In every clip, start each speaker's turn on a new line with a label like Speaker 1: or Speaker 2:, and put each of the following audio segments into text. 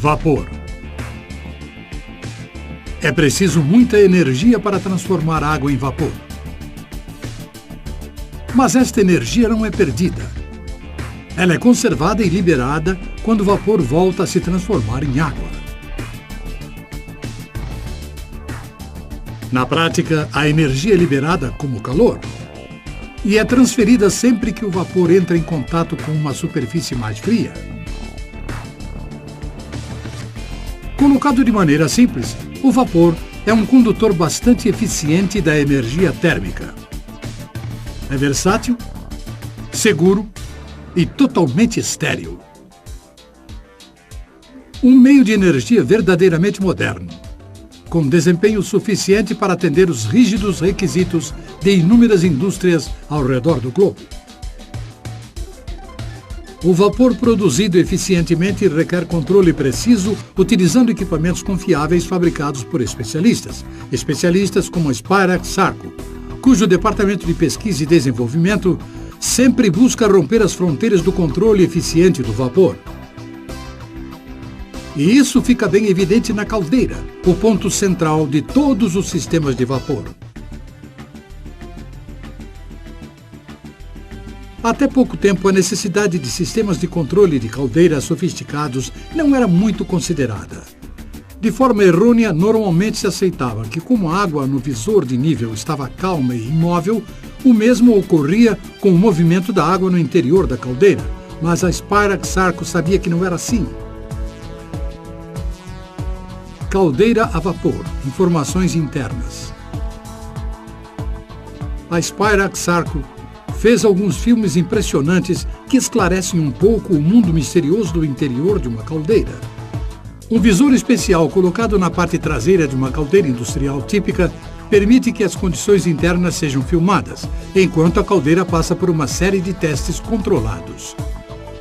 Speaker 1: Vapor. É preciso muita energia para transformar água em vapor. Mas esta energia não é perdida. Ela é conservada e liberada quando o vapor volta a se transformar em água. Na prática, a energia é liberada como calor e é transferida sempre que o vapor entra em contato com uma superfície mais fria. Colocado de maneira simples, o vapor é um condutor bastante eficiente da energia térmica. É versátil, seguro e totalmente estéril. Um meio de energia verdadeiramente moderno, com desempenho suficiente para atender os rígidos requisitos de inúmeras indústrias ao redor do globo. O vapor produzido eficientemente requer controle preciso utilizando equipamentos confiáveis fabricados por especialistas como a Spirax-Sarco, cujo departamento de pesquisa e desenvolvimento sempre busca romper as fronteiras do controle eficiente do vapor. E isso fica bem evidente na caldeira, o ponto central de todos os sistemas de vapor. Até pouco tempo, a necessidade de sistemas de controle de caldeiras sofisticados não era muito considerada. De forma errônea, normalmente se aceitava que, como a água no visor de nível estava calma e imóvel, o mesmo ocorria com o movimento da água no interior da caldeira, mas a Spirax-Sarco sabia que não era assim. Caldeira a vapor. Informações internas. A Spirax-Sarco fez alguns filmes impressionantes que esclarecem um pouco o mundo misterioso do interior de uma caldeira. Um visor especial colocado na parte traseira de uma caldeira industrial típica permite que as condições internas sejam filmadas, enquanto a caldeira passa por uma série de testes controlados.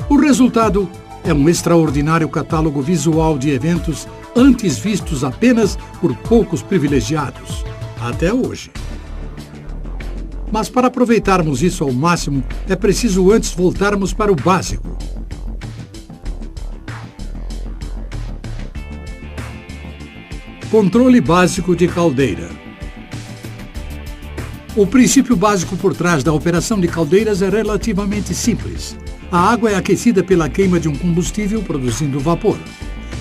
Speaker 1: O resultado é um extraordinário catálogo visual de eventos antes vistos apenas por poucos privilegiados, até hoje. Mas para aproveitarmos isso ao máximo, é preciso antes voltarmos para o básico. Controle básico de caldeira. O princípio básico por trás da operação de caldeiras é relativamente simples. A água é aquecida pela queima de um combustível, produzindo vapor.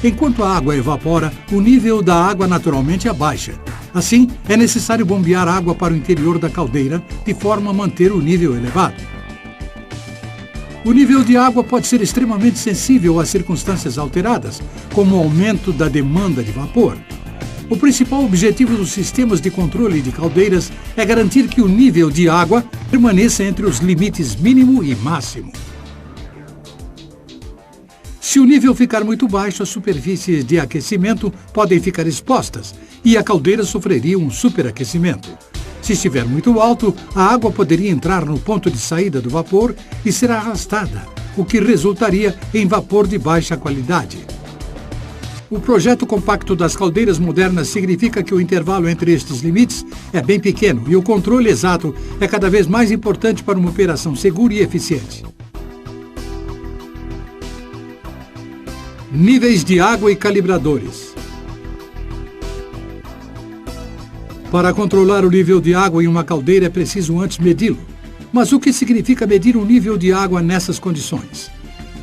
Speaker 1: Enquanto a água evapora, o nível da água naturalmente abaixa. Assim, é necessário bombear água para o interior da caldeira, de forma a manter o nível elevado. O nível de água pode ser extremamente sensível a circunstâncias alteradas, como o aumento da demanda de vapor. O principal objetivo dos sistemas de controle de caldeiras é garantir que o nível de água permaneça entre os limites mínimo e máximo. Se o nível ficar muito baixo, as superfícies de aquecimento podem ficar expostas e a caldeira sofreria um superaquecimento. Se estiver muito alto, a água poderia entrar no ponto de saída do vapor e ser arrastada, o que resultaria em vapor de baixa qualidade. O projeto compacto das caldeiras modernas significa que o intervalo entre estes limites é bem pequeno e o controle exato é cada vez mais importante para uma operação segura e eficiente. Níveis de água e calibradores. Para controlar o nível de água em uma caldeira é preciso antes medi-lo. Mas o que significa medir o nível de água nessas condições?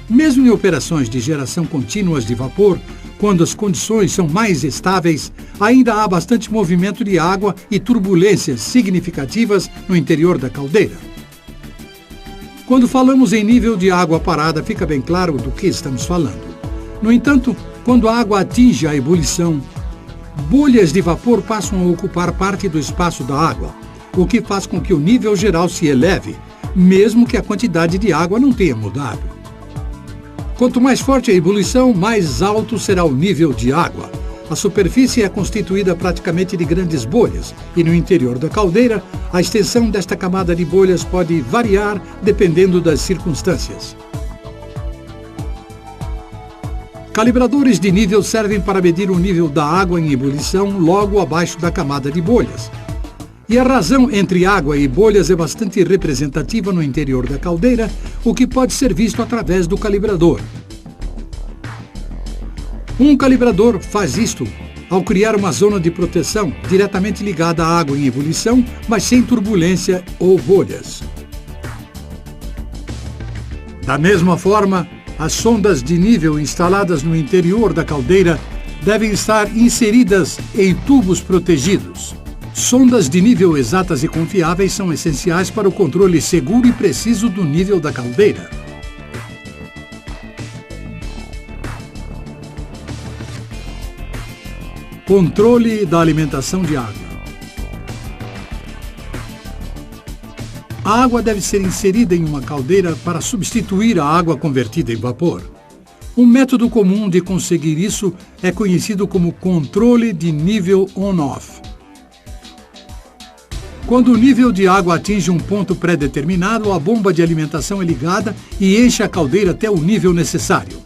Speaker 1: Mesmo em operações de geração contínuas de vapor, quando as condições são mais estáveis, ainda há bastante movimento de água e turbulências significativas no interior da caldeira. Quando falamos em nível de água parada, fica bem claro do que estamos falando. No entanto, quando a água atinge a ebulição, bolhas de vapor passam a ocupar parte do espaço da água, o que faz com que o nível geral se eleve, mesmo que a quantidade de água não tenha mudado. Quanto mais forte a ebulição, mais alto será o nível de água. A superfície é constituída praticamente de grandes bolhas e no interior da caldeira, a extensão desta camada de bolhas pode variar dependendo das circunstâncias. Calibradores de nível servem para medir o nível da água em ebulição logo abaixo da camada de bolhas. E a razão entre água e bolhas é bastante representativa no interior da caldeira, o que pode ser visto através do calibrador. Um calibrador faz isto ao criar uma zona de proteção diretamente ligada à água em ebulição, mas sem turbulência ou bolhas. Da mesma forma, as sondas de nível instaladas no interior da caldeira devem estar inseridas em tubos protegidos. Sondas de nível exatas e confiáveis são essenciais para o controle seguro e preciso do nível da caldeira. Controle da alimentação de água. A água deve ser inserida em uma caldeira para substituir a água convertida em vapor. Um método comum de conseguir isso é conhecido como controle de nível on-off. Quando o nível de água atinge um ponto pré-determinado, a bomba de alimentação é ligada e enche a caldeira até o nível necessário.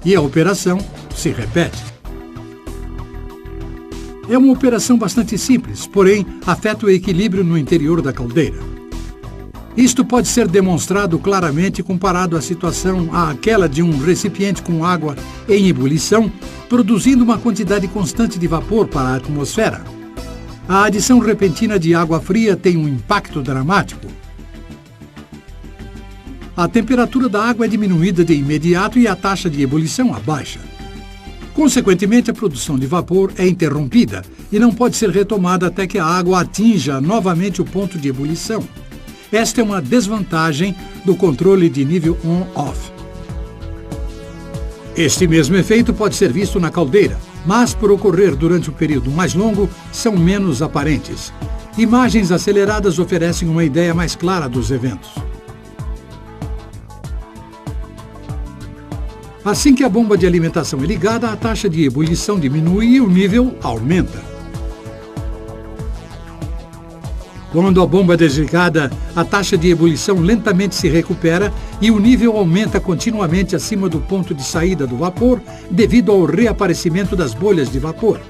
Speaker 1: E a operação se repete. É uma operação bastante simples, porém afeta o equilíbrio no interior da caldeira. Isto pode ser demonstrado claramente comparado à situação àquela de um recipiente com água em ebulição, produzindo uma quantidade constante de vapor para a atmosfera. A adição repentina de água fria tem um impacto dramático. A temperatura da água é diminuída de imediato e a taxa de ebulição abaixa. Consequentemente, a produção de vapor é interrompida e não pode ser retomada até que a água atinja novamente o ponto de ebulição. Esta é uma desvantagem do controle de nível on-off. Este mesmo efeito pode ser visto na caldeira, mas por ocorrer durante um período mais longo, são menos aparentes. Imagens aceleradas oferecem uma ideia mais clara dos eventos. Assim que a bomba de alimentação é ligada, a taxa de ebulição diminui e o nível aumenta. Quando a bomba é desligada, a taxa de ebulição lentamente se recupera e o nível aumenta continuamente acima do ponto de saída do vapor devido ao reaparecimento das bolhas de vapor.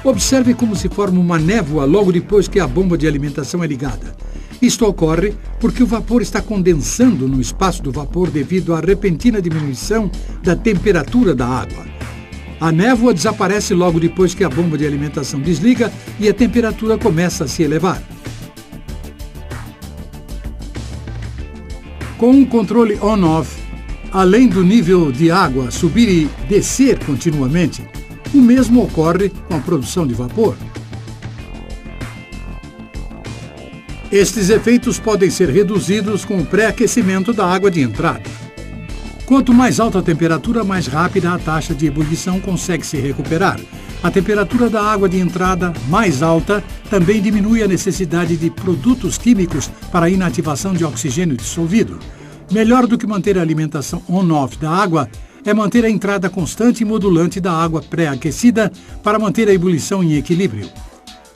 Speaker 1: Observe como se forma uma névoa logo depois que a bomba de alimentação é ligada. Isto ocorre porque o vapor está condensando no espaço do vapor devido à repentina diminuição da temperatura da água. A névoa desaparece logo depois que a bomba de alimentação desliga e a temperatura começa a se elevar. Com um controle on-off, além do nível de água subir e descer continuamente, o mesmo ocorre com a produção de vapor. Estes efeitos podem ser reduzidos com o pré-aquecimento da água de entrada. Quanto mais alta a temperatura, mais rápida a taxa de ebulição consegue se recuperar. A temperatura da água de entrada mais alta também diminui a necessidade de produtos químicos para a inativação de oxigênio dissolvido. Melhor do que manter a alimentação on-off da água é manter a entrada constante e modulante da água pré-aquecida para manter a ebulição em equilíbrio.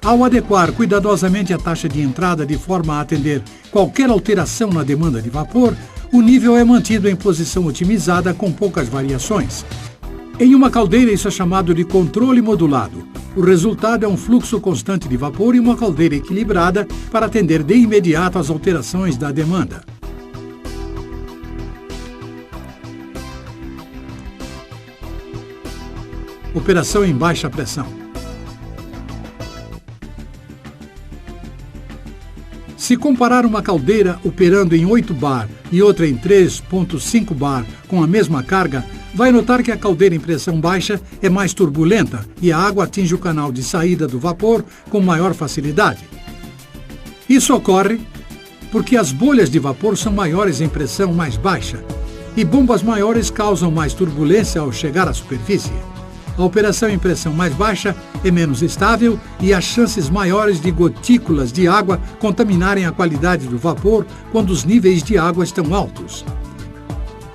Speaker 1: Ao adequar cuidadosamente a taxa de entrada de forma a atender qualquer alteração na demanda de vapor, o nível é mantido em posição otimizada com poucas variações. Em uma caldeira, isso é chamado de controle modulado. O resultado é um fluxo constante de vapor e uma caldeira equilibrada para atender de imediato às alterações da demanda. Operação em baixa pressão. Se comparar uma caldeira operando em 8 bar e outra em 3,5 bar com a mesma carga, vai notar que a caldeira em pressão baixa é mais turbulenta e a água atinge o canal de saída do vapor com maior facilidade. Isso ocorre porque as bolhas de vapor são maiores em pressão mais baixa e bombas maiores causam mais turbulência ao chegar à superfície. A operação em pressão mais baixa é menos estável e há chances maiores de gotículas de água contaminarem a qualidade do vapor quando os níveis de água estão altos.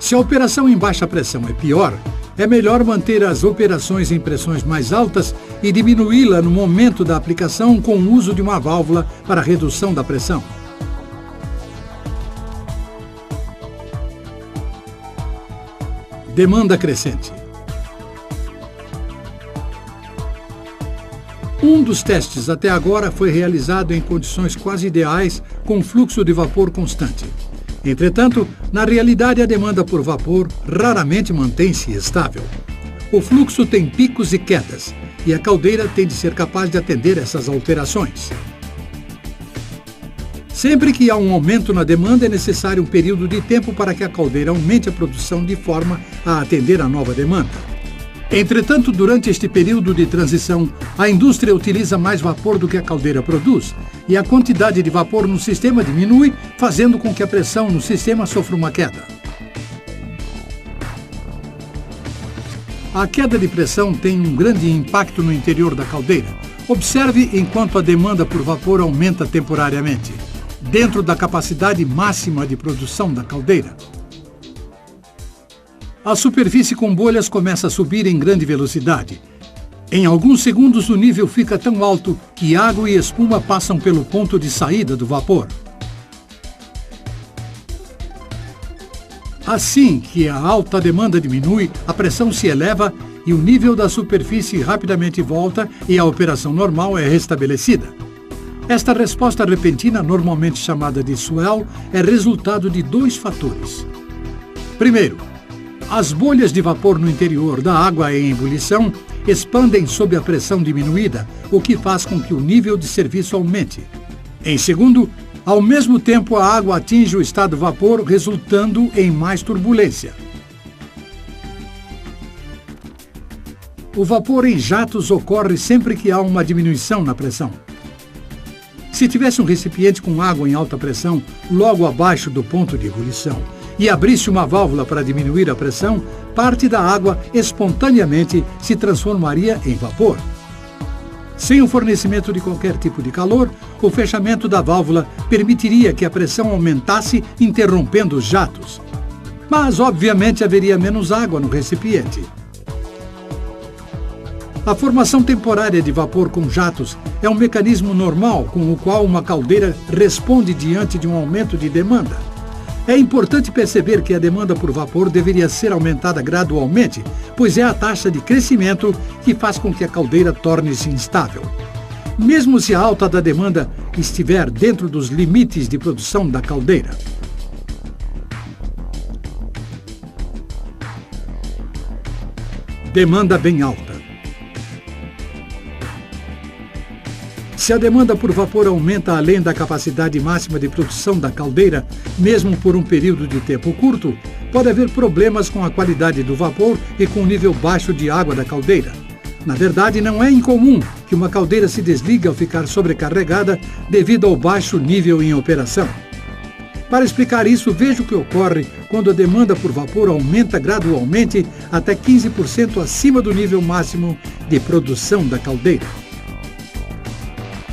Speaker 1: Se a operação em baixa pressão é pior, é melhor manter as operações em pressões mais altas e diminuí-la no momento da aplicação com o uso de uma válvula para redução da pressão. Demanda crescente. Um dos testes até agora foi realizado em condições quase ideais com fluxo de vapor constante. Entretanto, na realidade a demanda por vapor raramente mantém-se estável. O fluxo tem picos e quedas, e a caldeira tem de ser capaz de atender essas alterações. Sempre que há um aumento na demanda, é necessário um período de tempo para que a caldeira aumente a produção de forma a atender a nova demanda. Entretanto, durante este período de transição, a indústria utiliza mais vapor do que a caldeira produz, e a quantidade de vapor no sistema diminui, fazendo com que a pressão no sistema sofra uma queda. A queda de pressão tem um grande impacto no interior da caldeira. Observe enquanto a demanda por vapor aumenta temporariamente, dentro da capacidade máxima de produção da caldeira. A superfície com bolhas começa a subir em grande velocidade. Em alguns segundos, o nível fica tão alto que água e espuma passam pelo ponto de saída do vapor. Assim que a alta demanda diminui, a pressão se eleva e o nível da superfície rapidamente volta e a operação normal é restabelecida. Esta resposta repentina, normalmente chamada de swell, é resultado de dois fatores. Primeiro, as bolhas de vapor no interior da água em ebulição expandem sob a pressão diminuída, o que faz com que o nível de serviço aumente. Em segundo, ao mesmo tempo a água atinge o estado vapor, resultando em mais turbulência. O vapor em jatos ocorre sempre que há uma diminuição na pressão. Se tivesse um recipiente com água em alta pressão logo abaixo do ponto de ebulição e abrisse uma válvula para diminuir a pressão, parte da água espontaneamente se transformaria em vapor. Sem o fornecimento de qualquer tipo de calor, o fechamento da válvula permitiria que a pressão aumentasse, interrompendo os jatos. Mas, obviamente, haveria menos água no recipiente. A formação temporária de vapor com jatos é um mecanismo normal com o qual uma caldeira responde diante de um aumento de demanda. É importante perceber que a demanda por vapor deveria ser aumentada gradualmente, pois é a taxa de crescimento que faz com que a caldeira torne-se instável. Mesmo se a alta da demanda estiver dentro dos limites de produção da caldeira. Demanda bem alta. Se a demanda por vapor aumenta além da capacidade máxima de produção da caldeira, mesmo por um período de tempo curto, pode haver problemas com a qualidade do vapor e com o nível baixo de água da caldeira. Na verdade, não é incomum que uma caldeira se desligue ao ficar sobrecarregada devido ao baixo nível em operação. Para explicar isso, veja o que ocorre quando a demanda por vapor aumenta gradualmente até 15% acima do nível máximo de produção da caldeira.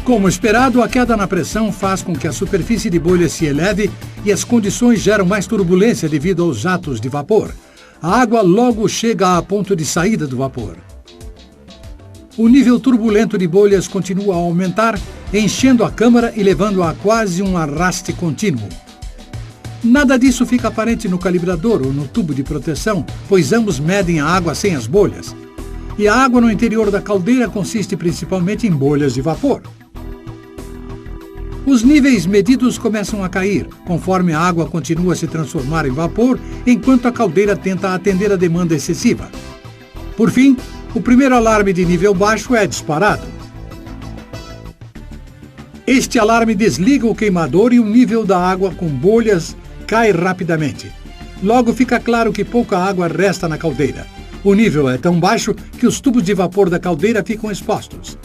Speaker 1: Como esperado, a queda na pressão faz com que a superfície de bolha se eleve e as condições geram mais turbulência devido aos jatos de vapor. A água logo chega a ponto de saída do vapor. O nível turbulento de bolhas continua a aumentar, enchendo a câmara e levando a quase um arraste contínuo. Nada disso fica aparente no calibrador ou no tubo de proteção, pois ambos medem a água sem as bolhas. E a água no interior da caldeira consiste principalmente em bolhas de vapor. Os níveis medidos começam a cair, conforme a água continua a se transformar em vapor, enquanto a caldeira tenta atender a demanda excessiva. Por fim, o primeiro alarme de nível baixo é disparado. Este alarme desliga o queimador e o nível da água com bolhas cai rapidamente. Logo fica claro que pouca água resta na caldeira. O nível é tão baixo que os tubos de vapor da caldeira ficam expostos.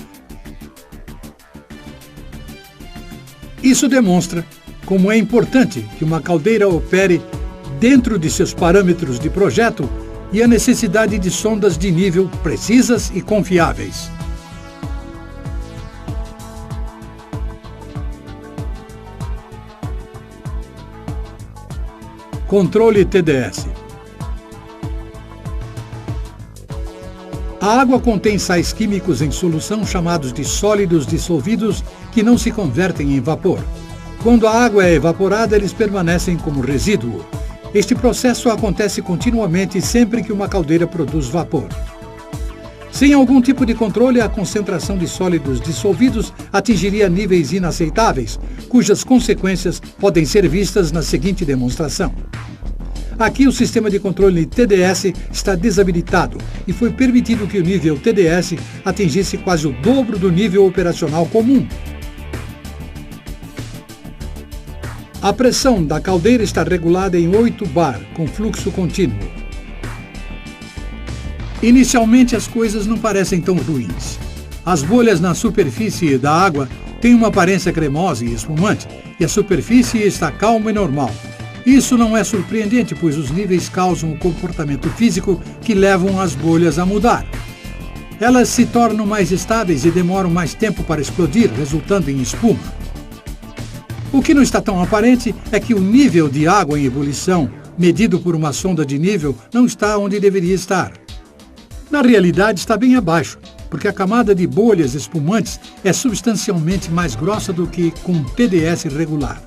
Speaker 1: Isso demonstra como é importante que uma caldeira opere dentro de seus parâmetros de projeto e a necessidade de sondas de nível precisas e confiáveis. Controle TDS. A água contém sais químicos em solução chamados de sólidos dissolvidos que não se convertem em vapor. Quando a água é evaporada, eles permanecem como resíduo. Este processo acontece continuamente sempre que uma caldeira produz vapor. Sem algum tipo de controle, a concentração de sólidos dissolvidos atingiria níveis inaceitáveis, cujas consequências podem ser vistas na seguinte demonstração. Aqui o sistema de controle TDS está desabilitado e foi permitido que o nível TDS atingisse quase o dobro do nível operacional comum. A pressão da caldeira está regulada em 8 bar, com fluxo contínuo. Inicialmente as coisas não parecem tão ruins. As bolhas na superfície da água têm uma aparência cremosa e espumante, e a superfície está calma e normal. Isso não é surpreendente, pois os níveis causam o comportamento físico que levam as bolhas a mudar. Elas se tornam mais estáveis e demoram mais tempo para explodir, resultando em espuma. O que não está tão aparente é que o nível de água em ebulição, medido por uma sonda de nível, não está onde deveria estar. Na realidade, está bem abaixo, porque a camada de bolhas espumantes é substancialmente mais grossa do que com TDS regular.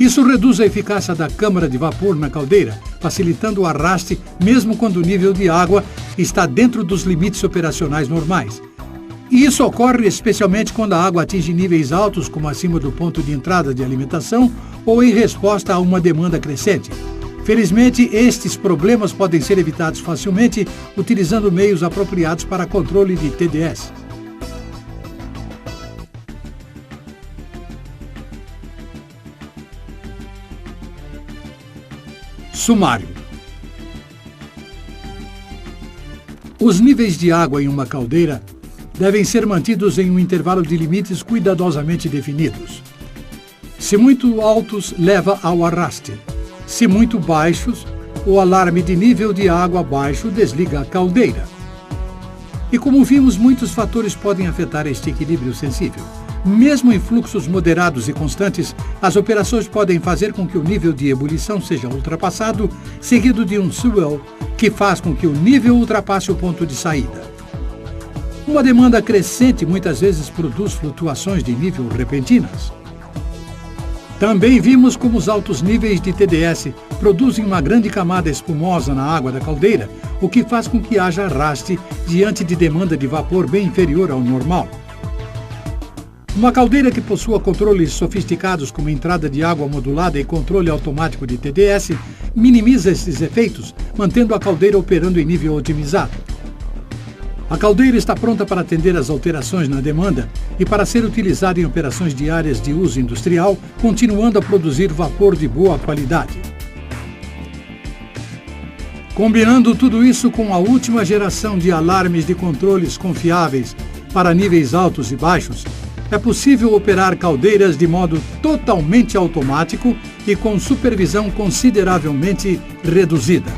Speaker 1: Isso reduz a eficácia da câmara de vapor na caldeira, facilitando o arraste mesmo quando o nível de água está dentro dos limites operacionais normais. E isso ocorre especialmente quando a água atinge níveis altos, como acima do ponto de entrada de alimentação ou em resposta a uma demanda crescente. Felizmente, estes problemas podem ser evitados facilmente utilizando meios apropriados para controle de TDS. Sumário. Os níveis de água em uma caldeira devem ser mantidos em um intervalo de limites cuidadosamente definidos. Se muito altos, leva ao arraste. Se muito baixos, o alarme de nível de água baixo desliga a caldeira. E como vimos, muitos fatores podem afetar este equilíbrio sensível. Mesmo em fluxos moderados e constantes, as operações podem fazer com que o nível de ebulição seja ultrapassado, seguido de um swell, que faz com que o nível ultrapasse o ponto de saída. Uma demanda crescente muitas vezes produz flutuações de nível repentinas. Também vimos como os altos níveis de TDS produzem uma grande camada espumosa na água da caldeira, o que faz com que haja arraste diante de demanda de vapor bem inferior ao normal. Uma caldeira que possua controles sofisticados como entrada de água modulada e controle automático de TDS minimiza esses efeitos, mantendo a caldeira operando em nível otimizado. A caldeira está pronta para atender às alterações na demanda e para ser utilizada em operações diárias de uso industrial, continuando a produzir vapor de boa qualidade. Combinando tudo isso com a última geração de alarmes de controles confiáveis para níveis altos e baixos, é possível operar caldeiras de modo totalmente automático e com supervisão consideravelmente reduzida.